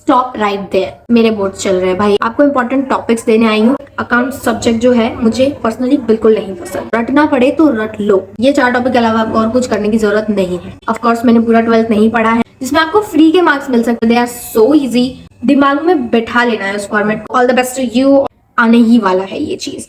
Stop right there. मेरे board चल रहे हैं भाई, आपको इंपॉर्टेंट टॉपिक्स देने आई हूँ। अकाउंट सब्जेक्ट जो है मुझे पर्सनली बिल्कुल नहीं पसंद। रटना पड़े तो रट लो। ये 4 टॉपिक के अलावा आपको और कुछ करने की जरूरत नहीं है। ऑफ कोर्स मैंने पूरा 12th नहीं पढ़ा है जिसमें आपको फ्री के मार्क्स मिल सकते हैं। दे आर सो इजी, दिमाग में बैठा लेना है उस फॉर्मेट को। All the best to you. आने ही वाला है ये चीज।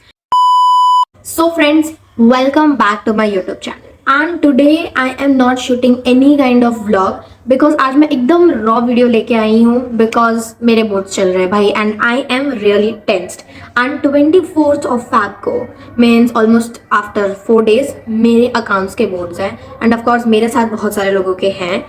So friends, welcome back to my YouTube channel. And today I am not shooting any kind of vlog because आज मैं एकदम raw वीडियो लेके आई हूँ because मेरे बोर्ड चल रहे हैं भाई and I am really tensed. And 24th of Feb को means almost after 4 days मेरे accounts के बोर्ड्स हैं and of course मेरे साथ बहुत सारे लोगों के हैं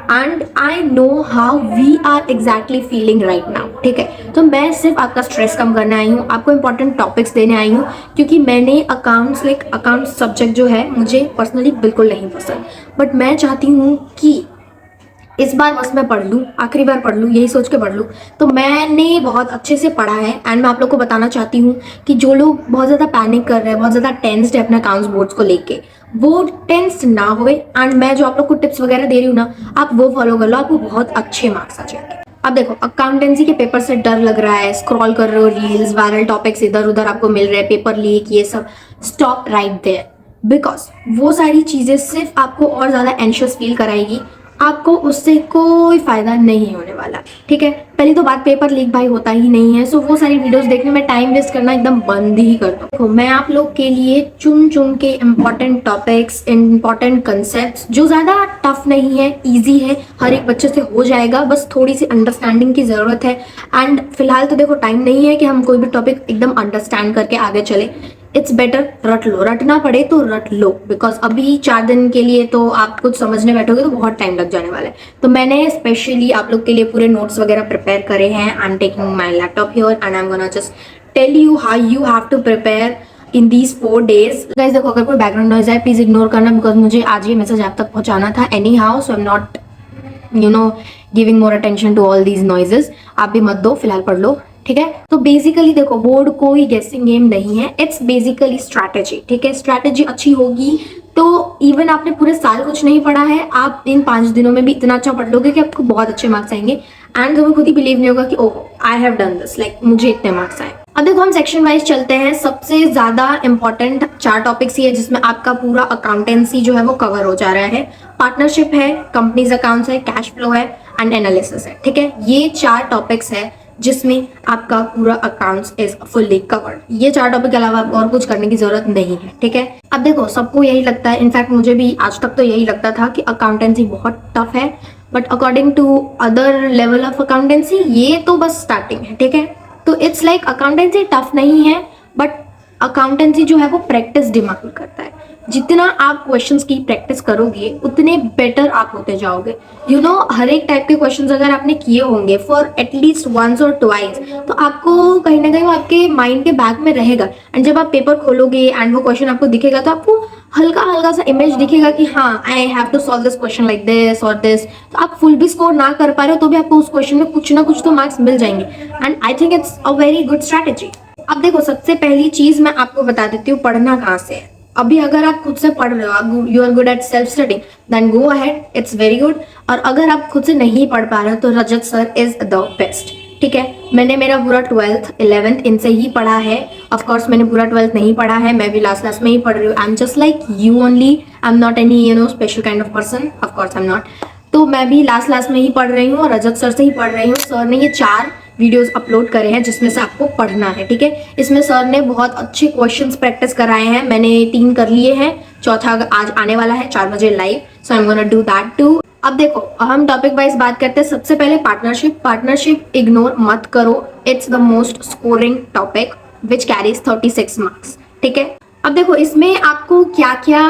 and I know how we are exactly feeling right now. ठीक है, तो मैं सिर्फ आपका स्ट्रेस कम करने आई हूँ, आपको इंपॉर्टेंट टॉपिक्स देने आई हूँ क्योंकि मैंने अकाउंट सब्जेक्ट जो है मुझे पर्सनली बिल्कुल नहीं पसंद। बट मैं चाहती हूँ कि इस बार बस मैं पढ़ लूँ, आखिरी बार पढ़ लूँ, यही सोच के पढ़ लूँ। तो मैंने बहुत अच्छे से पढ़ा है एंड मैं आप लोग को बताना चाहती हूँ कि जो लोग बहुत ज़्यादा पैनिक कर रहे हैं, बहुत ज़्यादा टेंस्ड है अपने अकाउंट्स बोर्ड्स को लेके, वो टेंस्ड ना होए। एंड मैं जो आप लोग को टिप्स वगैरह दे रही हूँ ना, आप वो फॉलो कर लो, आपको बहुत अच्छे मार्क्स आ जाएंगे। अब देखो, अकाउंटेंसी के पेपर से डर लग रहा है, स्क्रॉल कर रहे हो रील्स, वायरल टॉपिक्स इधर उधर आपको मिल रहे हैं, पेपर लीक, ये सब, स्टॉप राइट देयर। बिकॉज वो सारी चीजें सिर्फ आपको और ज्यादा एंशियस फील कराएगी, आपको उससे कोई फायदा नहीं होने वाला। ठीक है, पहली तो बात, पेपर लीक भाई होता ही नहीं है, सो वो सारी वीडियोस देखने में टाइम वेस्ट करना एकदम बंद ही कर दो। तो मैं आप लोग के लिए चुन चुन के इम्पोर्टेंट टॉपिक्स, इम्पोर्टेंट कंसेप्ट्स जो ज्यादा टफ नहीं है, इजी है, हर एक बच्चे से हो जाएगा, बस थोड़ी सी अंडरस्टैंडिंग की जरूरत है। एंड फिलहाल तो देखो टाइम नहीं है कि हम कोई भी टॉपिक एकदम अंडरस्टैंड करके आगे चले। इट्स बेटर रट लो, रटना पड़े तो रट लो, बिकॉज अभी 4 दिन के लिए तो आप कुछ समझने बैठोगे तो बहुत टाइम लग जाने वाला है। तो मैंने स्पेशली आप लोग के लिए पूरे नोट्स वगैरह प्रिपेयर करे हैं। I am taking my laptop here and I am gonna just tell you how you have to prepare in these 4 days। Guys देखो, अगर कोई बैकग्राउंड नॉइज है प्लीज इग्नोर करना, बिकॉज मुझे आज ये मैसेज आप तक पहुंचाना था anyhow, so I am not giving more attention to all these noises. आप भी मत दो, फिलहाल पढ़ लो। ठीक है, तो बेसिकली देखो, बोर्ड कोई गेसिंग गेम नहीं है, इट्स बेसिकली स्ट्रैटेजी। ठीक है, स्ट्रैटेजी अच्छी होगी तो इवन आपने पूरे साल कुछ नहीं पढ़ा है, आप इन 5 दिनों में भी इतना अच्छा पढ़ लोगे कि आपको बहुत अच्छे मार्क्स आएंगे एंड तुम्हें खुद ही बिलीव नहीं होगा कि oh I have done this, like मुझे इतने मार्क्स आए। अब देखो, हम सेक्शन वाइज चलते हैं। सबसे ज्यादा इंपॉर्टेंट 4 टॉपिक्स ही है जिसमें आपका पूरा अकाउंटेंसी जो है वो कवर हो जा रहा है। पार्टनरशिप है, कंपनीज अकाउंट्स है, कैश फ्लो है एंड एनालिसिस है। ठीक है, ये 4 टॉपिक्स है जिसमें आपका पूरा अकाउंट्स इज फुल्ली कवर्ड। ये 4 टॉपिक के अलावा और कुछ करने की जरूरत नहीं है। ठीक है, अब देखो, सबको यही लगता है, इनफैक्ट मुझे भी आज तक तो यही लगता था कि अकाउंटेंसी बहुत टफ है, but according to other level of accountancy ये तो बस स्टार्टिंग है। ठीक है, तो इट्स लाइक अकाउंटेंसी टफ नहीं है, बट अकाउंटेंसी जो है वो प्रैक्टिस डिमांड करता है। जितना आप क्वेश्चंस की प्रैक्टिस करोगे उतने बेटर आप होते जाओगे। हर एक टाइप के क्वेश्चंस अगर आपने किए होंगे फॉर एटलीस्ट वंस और ट्वाइस, तो आपको कहीं ना कहीं वो आपके माइंड के बैक में रहेगा। एंड जब आप पेपर खोलोगे एंड वो क्वेश्चन आपको दिखेगा तो आपको हल्का हल्का सा इमेज दिखेगा कि हाँ, I have to solve this question like this और दिस। तो आप फुल भी स्कोर ना कर पा रहे हो तो भी आपको उस क्वेश्चन में कुछ ना कुछ तो मार्क्स मिल जाएंगे and I think it's a very good strategy. अब देखो, सबसे पहली चीज मैं आपको बता देती हूँ, पढ़ना कहाँ से है। अभी अगर आप खुद से पढ़ रहे हो, you are good at self study, then go ahead, it's very good. और अगर आप खुद से नहीं पढ़ पा रहे हो तो रजत सर इज द बेस्ट। ठीक है, मैंने मेरा पूरा 12th 11th इनसे ही पढ़ा है। ऑफ कोर्स मैंने पूरा 12th नहीं पढ़ा है, मैं भी लास्ट में ही पढ़ रही हूँ। I am just like you only, I am not any special kind of person, of course I am not. तो मैं भी लास्ट में ही पढ़ रही हूँ और रजत सर से ही पढ़ रही हूँ। सर ने ये 4 वीडियोस अपलोड करे हैं जिसमें से आपको पढ़ना है। ठीक है, इसमें सर ने बहुत अच्छे क्वेश्चंस प्रैक्टिस कराए हैं, मैंने 3 कर लिए हैं, चौथा आज आने वाला है 4 बजे live, so I am gonna do that too. अब देखो, हम टॉपिक वाइज बात करते हैं। सबसे पहले पार्टनरशिप इग्नोर मत करो, it's the most scoring topic which carries 36 marks. ठीक है, अब देखो, इसमें आपको क्या क्या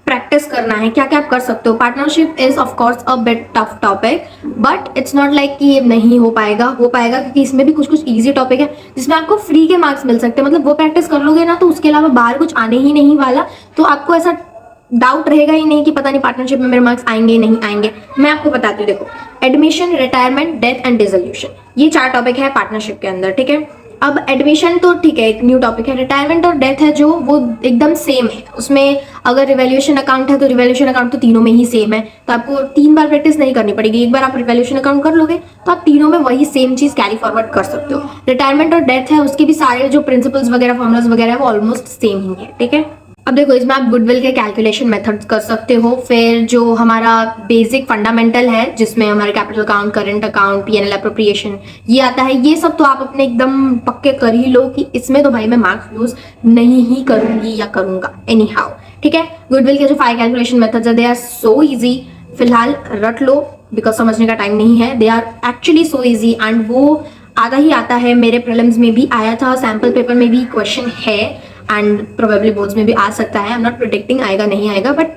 प्रैक्टिस करना है, क्या क्या आप कर सकते हो। Partnership is of course a bit tough topic, but it's not like कि ये नहीं हो पाएगा क्योंकि इसमें भी कुछ इजी टॉपिक है जिसमें आपको फ्री के मार्क्स मिल सकते हैं। मतलब वो प्रैक्टिस कर लोगे ना तो उसके अलावा बाहर कुछ आने ही नहीं वाला, तो आपको ऐसा डाउट रहेगा ही नहीं कि पता नहीं पार्टनरशिप में मेरे मार्क्स आएंगे नहीं आएंगे। मैं आपको बताती हूँ, देखो, admission, retirement, death and dissolution, ये 4 टॉपिक है पार्टनरशिप के अंदर। ठीक है, अब एडमिशन तो ठीक है, एक न्यू टॉपिक है। रिटायरमेंट और डेथ है जो, वो एकदम सेम है। उसमें अगर रिवैल्यूएशन अकाउंट है तो रिवैल्यूएशन अकाउंट तो तीनों में ही सेम है, तो आपको 3 बार प्रैक्टिस नहीं करनी पड़ेगी। एक बार आप रिवैल्यूएशन अकाउंट कर लोगे तो आप तीनों में वही सेम चीज कैरी फॉरवर्ड कर सकते हो। रिटायरमेंट और डेथ है, उसके भी सारे जो प्रिंसिपल्स वगैरह, फॉर्मुलाज वगैरह है, वो ऑलमोस्ट सेम ही है, ठीक है। अब देखो, इसमें आप गुडविल के कैलकुलेशन मेथड्स कर सकते हो। फिर जो हमारा बेसिक फंडामेंटल है, जिसमें हमारे capital account, current account, PNL appropriation, ये आता है। ये सब तो आप अपने एकदम पक्के कर ही लो कि इसमें तो भाई मैं मार्क्स लूज नहीं ही करूंगी या करूंगा एनी हाउ, ठीक है। गुडविल के जो 5 कैलकुलेशन मेथड्स है, दे आर सो इजी। फिलहाल रट लो, बिकॉज समझने का टाइम नहीं है। They are actually so easy and वो आता ही आता है। मेरे प्रीलिम्स में भी आया था, सैम्पल पेपर में भी क्वेश्चन है एंड प्रोबेबली बोर्ड्स में भी आ सकता है। आई एम नॉट प्रिडिक्टिंग आएगा नहीं आएगा, बट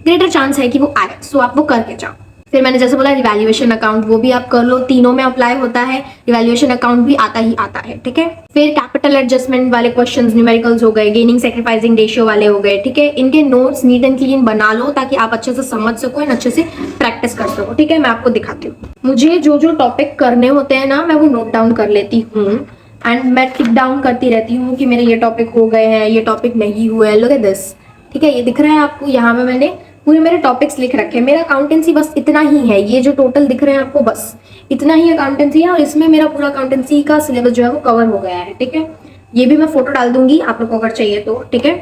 ग्रेटर चांस है कि वो आए, सो आप वो करके जाओ। फिर मैंने जैसे बोला रिवैल्यूएशन अकाउंट, वो भी आप कर लो, तीनों में अप्लाई होता है। रिवैल्यूएशन अकाउंट भी आता ही आता है, ठीक है। फिर कैपिटल एडजस्टमेंट वाले क्वेश्चंस, न्यूमेरिकल्स हो गए, गेनिंग सैक्रिफाइसिंग रेशियो वाले हो गए, ठीक है। इनके नोट्स नीट एंड क्लीन बना लो ताकि आप अच्छे से समझ सको एंड अच्छे से प्रैक्टिस कर सको, ठीक है। मैं आपको दिखाती हूँ। मुझे जो जो टॉपिक करने होते हैं ना, मैं वो नोट डाउन कर लेती हूँ एंड मैं टिक डाउन करती रहती हूँ कि मेरे ये टॉपिक हो गए हैं, ये टॉपिक नहीं हुए हैं। लुक एट दिस, ठीक है। ये दिख रहा है आपको, यहाँ पे मैंने पूरे मेरे टॉपिक्स लिख रखे हैं। मेरा अकाउंटेंसी बस इतना ही है, ये जो टोटल दिख रहे हैं आपको, बस इतना ही अकाउंटेंसी है और इसमें मेरा पूरा अकाउंटेंसी का सिलेबस जो है वो कवर हो गया है, ठीक है। ये भी मैं फोटो डाल दूंगी आप लोग को अगर चाहिए तो, ठीक है।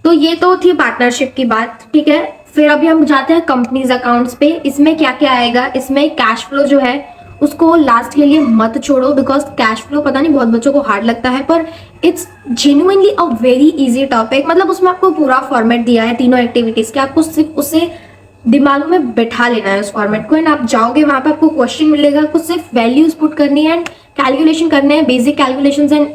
तो ये तो थी पार्टनरशिप की बात, ठीक है। फिर अभी हम जाते हैं कंपनीज अकाउंट्स पे। इसमें क्या क्या आएगा, इसमें कैश फ्लो जो है उसको लास्ट के लिए मत छोड़ो, बिकॉज कैश फ्लो पता नहीं बहुत बच्चों को हार्ड लगता है, पर it's genuinely a very easy topic. मतलब उसमें आपको पूरा फॉर्मेट दिया है तीनों एक्टिविटीज के, आपको सिर्फ उसे दिमाग में बैठा लेना है उस फॉर्मेट को एंड आप जाओगे वहां पे, आपको क्वेश्चन मिलेगा, आपको सिर्फ वैल्यूज पुट करनी है एंड कैलकुलेशन करने हैं, basic calculations and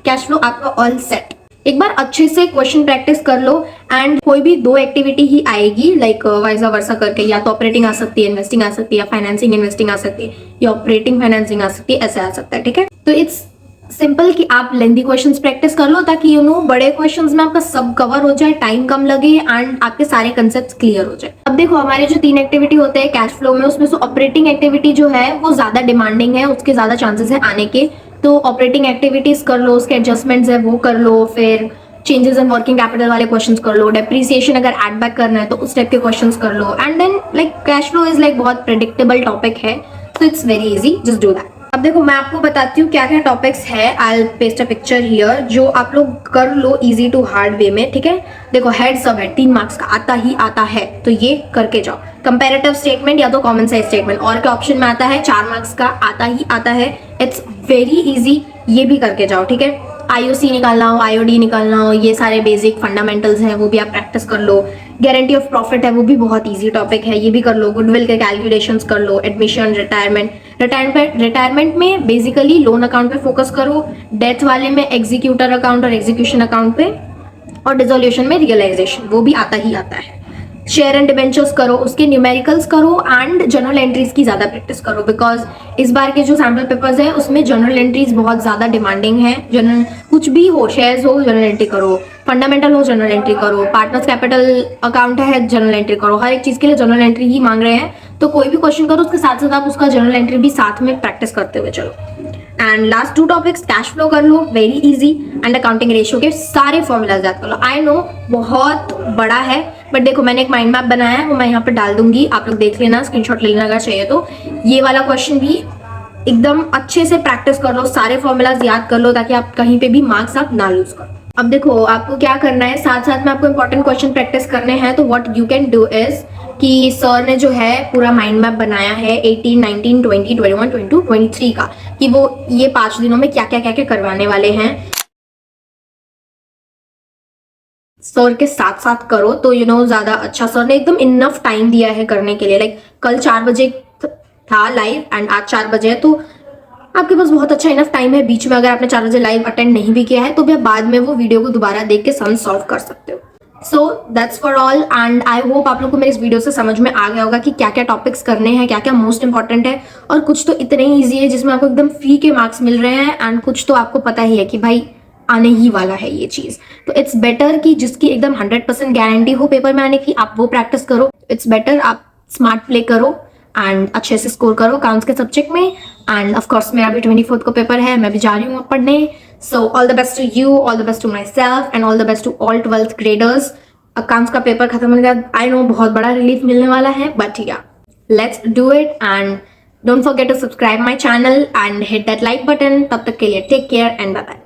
cash flow आपका ऑल सेट। एक बार अच्छे से क्वेश्चन प्रैक्टिस कर लो एंड कोई भी 2 एक्टिविटी ही आएगी, लाइक वाइजा वर्सा करके, या तो ऑपरेटिंग आ सकती है, इन्वेस्टिंग आ सकती है, या फाइनेंसिंग इन्वेस्टिंग आ सकती है, या ऑपरेटिंग फाइनेंसिंग आ सकती है, ऐसे आ सकता है, ठीक है। तो इट्स सिंपल कि आप लेंथी क्वेश्चंस प्रैक्टिस कर लो ताकि यू नो बड़े क्वेश्चंस में आपका सब कवर हो जाए, टाइम कम लगे एंड आपके सारे कंसेप्ट्स क्लियर हो जाए। अब देखो, हमारे जो 3 एक्टिविटी होते हैं कैश फ्लो में, उसमें से ऑपरेटिंग एक्टिविटी जो है वो ज्यादा डिमांडिंग है, उसके ज्यादा चांसेस है आने के। तो ऑपरेटिंग एक्टिविटीज कर लो, उसके एडजस्टमेंट्स है वो कर लो, फिर चेंजेस इन वर्किंग कैपिटल वाले क्वेश्चंस कर लो, डेप्रिसिएशन अगर ऐड बैक करना है तो उस टाइप के क्वेश्चंस कर लो and then like cash flow is like बहुत प्रेडिक्टेबल टॉपिक है, तो it's very easy, just do that. अब देखो, मैं आपको बताती हूँ क्या क्या टॉपिक्स है। I will paste a picture here, जो आप लोग कर लो इजी टू हार्ड वे में, ठीक है। देखो, हेड सब है 3 मार्क्स का, आता ही आता है, तो ये करके जाओ। कंपैरेटिव स्टेटमेंट या तो कॉमन साइज स्टेटमेंट, और के ऑप्शन में आता है 4 मार्क्स का, आता ही आता है, इट्स वेरी इजी, ये भी करके जाओ, ठीक है। आईओसी निकालना हो, आईओडी निकालना हो, ये सारे बेसिक फंडामेंटल्स हैं, वो भी आप प्रैक्टिस कर लो। गारंटी ऑफ प्रॉफिट है, वो भी बहुत इजी टॉपिक है, ये भी कर लो। गुडविल के कैलकुलेशंस कर लो। एडमिशन, रिटायरमेंट में बेसिकली लोन अकाउंट पे फोकस करो, डेथ वाले में एग्जीक्यूटर अकाउंट और एग्जीक्यूशन अकाउंट पे, और डिसोल्यूशन में रियलाइजेशन, वो भी आता ही आता है। शेयर एंड डिबेंचर्स करो, उसके न्यूमेरिकल्स करो एंड जर्नल एंट्रीज की ज्यादा प्रैक्टिस करो, बिकॉज इस बार के जो सैम्पल पेपर्स है उसमें जर्नल एंट्रीज बहुत ज्यादा डिमांडिंग है। जर्नल कुछ भी हो, शेयर्स हो जर्नल एंट्री करो, फंडामेंटल हो जर्नल एंट्री करो, पार्टनर्स कैपिटल अकाउंट है जर्नल एंट्री करो, हर एक चीज के लिए जर्नल एंट्री ही मांग रहे हैं, तो कोई भी क्वेश्चन करो उसके साथ साथ आप उसका जर्नल एंट्री भी साथ में प्रैक्टिस करते हुए चलो। And last 2 topics cash flow कर लो, very easy, and accounting ratio के सारे फॉर्मूलाज याद कर लो। आई नो बहुत बड़ा है, बट देखो मैंने एक माइंड मैप बनाया है, वो मैं यहाँ पे डाल दूंगी, आप लोग देख लेना, स्क्रीनशॉट ले लेना अगर चाहिए तो। ये वाला क्वेश्चन भी एकदम अच्छे से प्रैक्टिस कर लो, सारे फॉर्मूलाज याद कर लो ताकि आप कहीं पे भी मार्क्स आप ना लूज करो। अब देखो, आपको क्या करना है, साथ साथ में आपको इंपॉर्टेंट क्वेश्चन प्रैक्टिस करने हैं, तो what you can do is कि सर ने जो है पूरा माइंड मैप बनाया है 18, 19, 20, 21, 22, 23 का, कि वो ये 5 दिनों में क्या क्या करवाने वाले हैं। सर के साथ साथ करो तो यू नो ज्यादा अच्छा, सर ने एकदम इनफ टाइम दिया है करने के लिए। लाइक कल 4 बजे था लाइव एंड आज 4 बजे है, तो आपके पास बहुत अच्छा इनफ टाइम है। बीच में अगर आपने 4 बजे लाइव अटेंड नहीं भी किया है तो भी आप बाद में वो वीडियो को दोबारा देख के सम सॉल्व कर सकते हो। So that's for all and I hope आप लोग को मेरे इस वीडियो से समझ में आ गया होगा कि क्या क्या टॉपिक्स करने हैं, क्या क्या मोस्ट इंपॉर्टेंट है, और कुछ तो इतने ही ईजी है जिसमें आपको एकदम फ्री के मार्क्स मिल रहे हैं, एंड कुछ तो आपको पता ही है कि भाई आने ही वाला है ये चीज। तो इट्स बेटर कि जिसकी एकदम 100% गारंटी हो पेपर में आने की, आप वो प्रैक्टिस करो। इट्स बेटर आप स्मार्ट प्ले करो एंड अच्छे से स्कोर करो अकाउंट्स के सब्जेक्ट में, एंड ऑफ कोर्स मेरा भी 24th को पेपर है, मैं भी जा रही हूँ अब पढ़ने. So all the best to you, all the best to myself and all the best to all 12th graders. Accounts का पेपर खत्म होने के बाद आई नो बहुत बड़ा रिलीफ मिलने वाला है, but yeah let's do it. And don't forget to subscribe my channel and hit that like button. तब तक के लिए take care and bye bye.